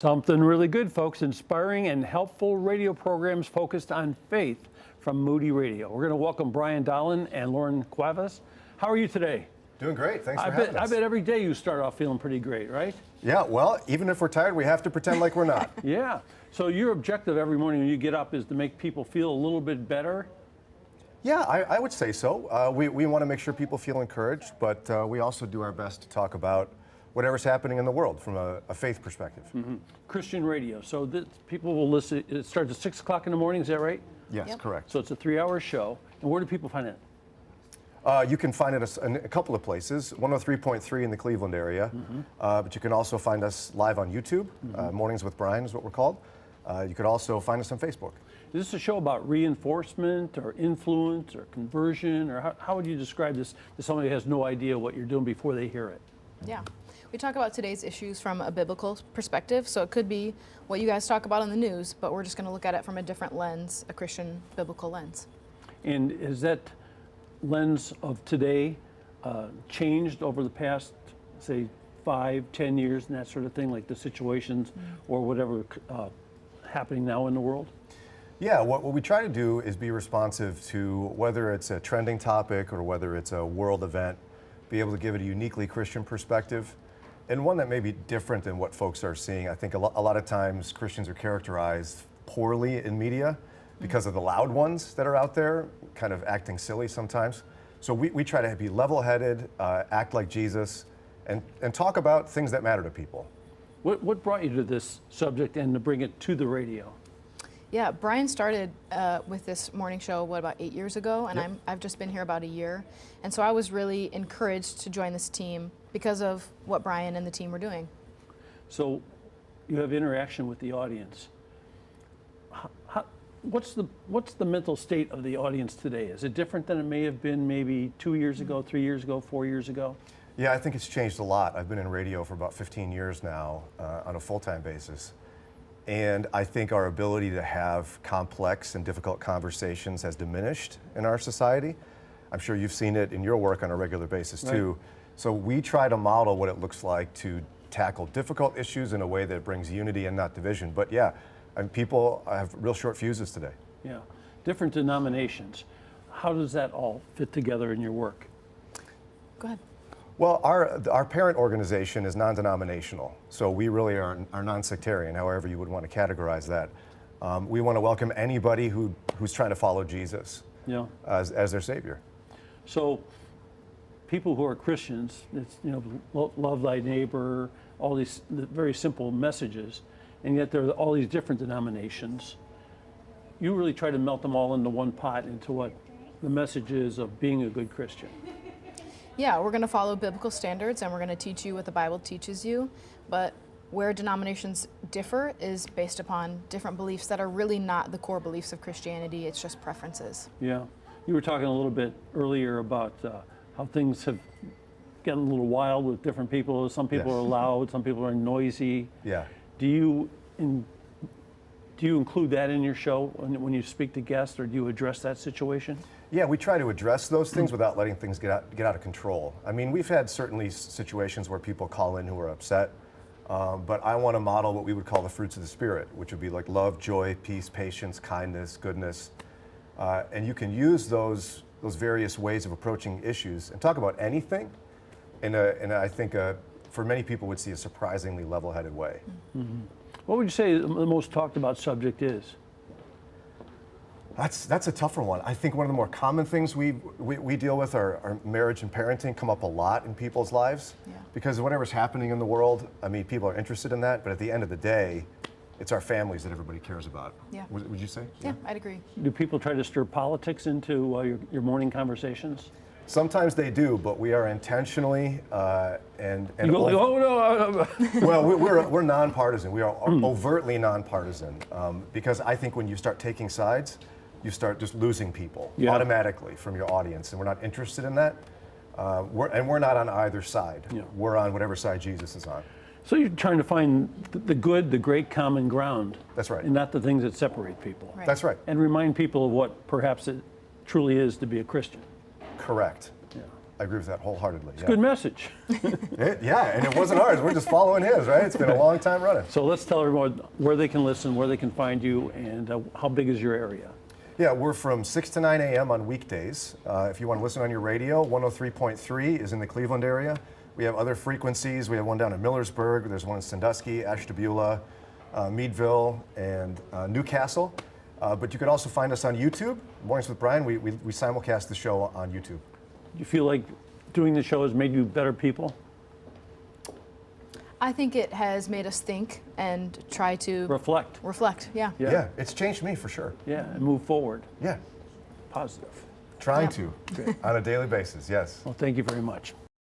Something really good, folks. Inspiring and helpful radio programs focused on faith from Moody Radio. We're going to welcome Brian Dolan and Lauren Cuevas. How are you today? Doing great. Thanks for having us. I bet every day you start off feeling pretty great, right? Yeah, well, even if we're tired, we have to pretend like we're not. Yeah. So your objective every morning when you get up is to make people feel a little bit better? Yeah, I would say so. We want to make sure people feel encouraged, but we also do our best to talk about whatever's happening in the world from a faith perspective. Mm-hmm. Christian radio. So people will listen. It starts at 6 o'clock in the morning, is that right? Yes, correct. So it's a 3-hour show. And where do people find it? You can find it in a couple of places, 103.3 in the Cleveland area, but you can also find us live on YouTube. Mornings with Brian is what we're called. You could also find us on Facebook. Is this a show about reinforcement or influence or conversion, or how would you describe this to somebody who has no idea what you're doing before they hear it? Yeah. We talk about today's issues from a biblical perspective, so it could be what you guys talk about on the news, but we're just going to look at it from a different lens, a Christian biblical lens. And is that lens of today changed over the past, say, 5-10 years and that sort of thing, like the situations or whatever happening now in the world? Yeah, what we try to do is be responsive to whether it's a trending topic or whether it's a world event, be able to give it a uniquely Christian perspective, and one that may be different than what folks are seeing. I think a lot of times Christians are characterized poorly in media because of the loud ones that are out there, kind of acting silly sometimes. So we try to be level-headed, act like Jesus, and talk about things that matter to people. What brought you to this subject and to bring it to the radio? Yeah, Brian started with this morning show, about 8 years ago, and Yep. I've just been here about a year. And so I was really encouraged to join this team because of what Brian and the team were doing. So you have interaction with the audience. What's the mental state of the audience today? Is it different than it may have been maybe 2 years ago, 3 years ago, 4 years ago? Yeah, I think it's changed a lot. I've been in radio for about 15 years now on a full-time basis. And I think our ability to have complex and difficult conversations has diminished in our society. I'm sure you've seen it in your work on a regular basis too. Right. So we try to model what it looks like to tackle difficult issues in a way that brings unity and not division. But yeah, people have real short fuses today. Yeah, different denominations. How does that all fit together in your work? Go ahead. Well, our parent organization is non-denominational, so we really are non-sectarian, however you would want to categorize that. We want to welcome anybody who's trying to follow Jesus as their Savior. So people who are Christians, it's, love thy neighbor, all these very simple messages, and yet there are all these different denominations. You really try to melt them all into one pot into what the message is of being a good Christian. Yeah, we're going to follow biblical standards and we're going to teach you what the Bible teaches you, but where denominations differ is based upon different beliefs that are really not the core beliefs of Christianity, it's just preferences. Yeah, you were talking a little bit earlier about how things have gotten a little wild with different people. Some people are loud, some people are noisy. Yeah. Do you include that in your show when you speak to guests, or do you address that situation? Yeah, we try to address those things without letting things get out of control. I mean, we've had certainly situations where people call in who are upset, but I want to model what we would call the fruits of the Spirit, which would be like love, joy, peace, patience, kindness, goodness. And you can use those various ways of approaching issues and talk about anything in I think for many people would see a surprisingly level-headed way. Mm-hmm. What would you say the most talked about subject is? That's a tougher one. I think one of the more common things we deal with are marriage and parenting come up a lot in people's lives. Yeah. Because whatever's happening in the world, I mean, people are interested in that, but at the end of the day, it's our families that everybody cares about. Yeah. Would you say? Yeah, I'd agree. Do people try to stir politics into your morning conversations? Sometimes they do, but we are intentionally and You go like, oh no! well, we're nonpartisan. We are overtly nonpartisan because I think when you start taking sides, you start just losing people automatically from your audience, and we're not interested in that. We're not on either side. Yeah. We're on whatever side Jesus is on. So you're trying to find the good, the great common ground. That's right. And not the things that separate people. Right. That's right. And remind people of what perhaps it truly is to be a Christian. Correct. Yeah. I agree with that wholeheartedly. Yeah. Good message. Yeah, and it wasn't ours. We're just following his, right? It's been a long time running. So let's tell everyone where they can listen, where they can find you, and how big is your area? Yeah, we're from 6 to 9 a.m. on weekdays. If you want to listen on your radio, 103.3 is in the Cleveland area. We have other frequencies. We have one down in Millersburg. There's one in Sandusky, Ashtabula, Meadville, and Newcastle. But you can also find us on YouTube. Mornings with Brian, we simulcast the show on YouTube. Do you feel like doing the show has made you better people? I think it has made us think and try to Reflect. Yeah. Yeah, it's changed me for sure. Yeah, and move forward. Yeah, Positive. trying Yeah. to on a daily basis, yes. Well, thank you very much.